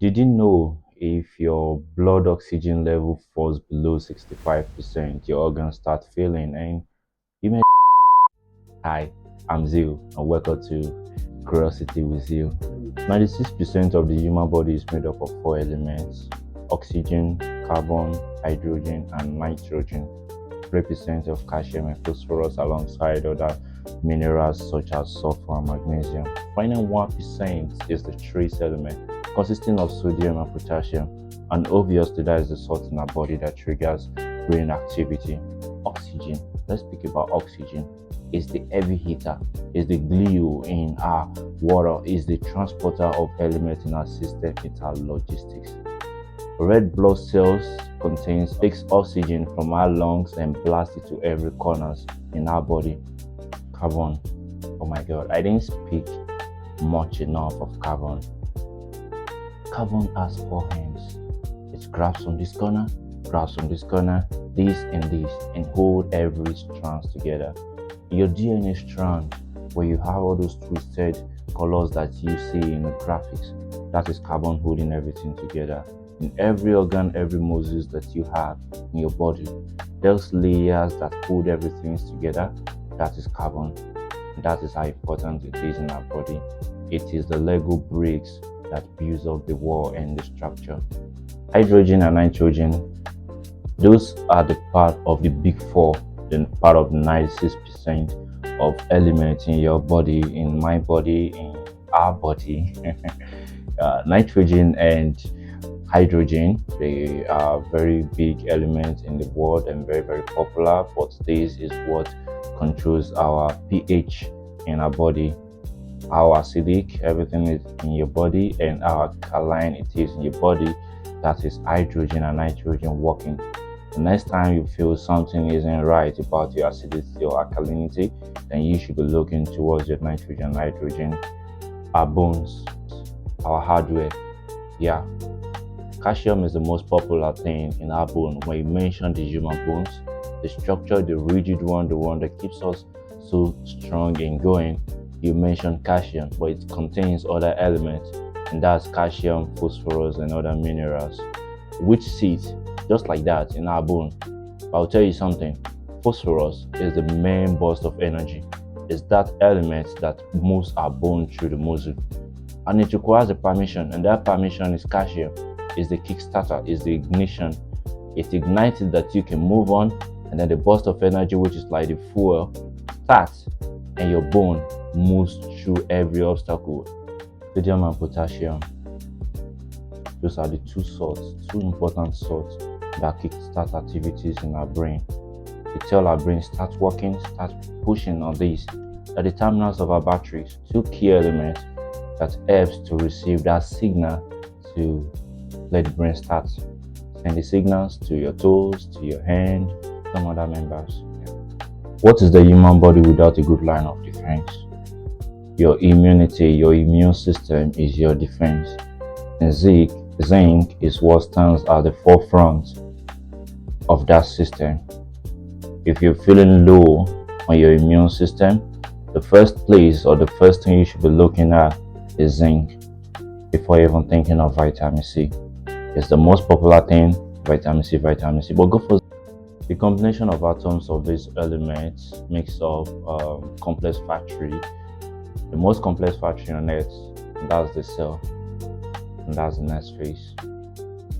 Did you know if your blood oxygen level falls below 65%, your organs start failing and you may. Hi, I'm Zio and welcome to Curiosity with Zio. 96% of the human body is made up of four elements: oxygen, carbon, hydrogen, and nitrogen. 3% of calcium and phosphorus alongside other minerals such as sulfur and magnesium. Final 1% is the trace element consisting of sodium and potassium. And obviously that is the salt in our body that triggers brain activity. Oxygen. Let's speak about oxygen. Is the heavy hitter, is the glue in our water, is the transporter of elements in our system, it's our logistics. Red blood cells takes oxygen from our lungs and blasts it to every corners in our body. Carbon. Oh my god, I didn't speak much enough of carbon. Carbon has four hands. It grabs from this corner, grabs from this corner, this, and hold every strand together. Your DNA strand, where you have all those twisted colors that you see in the graphics, that is carbon holding everything together. In every organ, every muscles that you have in your body, those layers that hold everything together, that is carbon. And that is how important it is in our body. It is the Lego bricks that builds up the wall and the structure. Hydrogen and nitrogen, those are the part of the big four, the part of 96% of elements in your body, in my body, in our body. Nitrogen and hydrogen, they are very big elements in the world and very, very popular, but this is what controls our pH in our body. How acidic everything is in your body and how alkaline it is in your body. That is hydrogen and nitrogen working. The next time you feel something isn't right about your acidity or alkalinity, then you should be looking towards your nitrogen and hydrogen. Our bones, our hardware. Yeah, calcium is the most popular thing in our bone. When you mention the human bones, the structure, the rigid one, the one that keeps us so strong and going, you mention calcium, but it contains other elements, and that's calcium, phosphorus, and other minerals, which sits just like that in our bone. I'll tell you something: phosphorus is the main burst of energy. It's that element that moves our bone through the muscle, and it requires a permission, and that permission is calcium. Is the kickstarter, is the ignition. It ignites it that you can move on, and then the burst of energy, which is like the fuel, starts, and your bone moves through every obstacle. Sodium and potassium, those are the two salts, two important salts that kickstart activities in our brain. They tell our brain start working, start pushing on these. They're the terminals of our batteries, two key elements that helps to receive that signal to let the brain start. Send the signals to your toes, to your hand, some other members. What is the human body without a good line of defense? Your immunity, your immune system is your defense. And zinc is what stands at the forefront of that system. If you're feeling low on your immune system, the first place or the first thing you should be looking at is zinc before even thinking of vitamin C. It's the most popular thing, vitamin C, but go for the combination of atoms of these elements makes up complex factory, the most complex factory on earth, and that's the cell, and that's the next phase.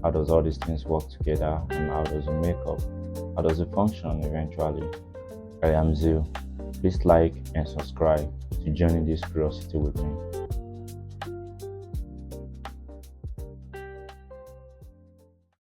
How does all these things work together, and how does it make up? How does it function eventually? I am Zio. Please like and subscribe to journey this curiosity with me.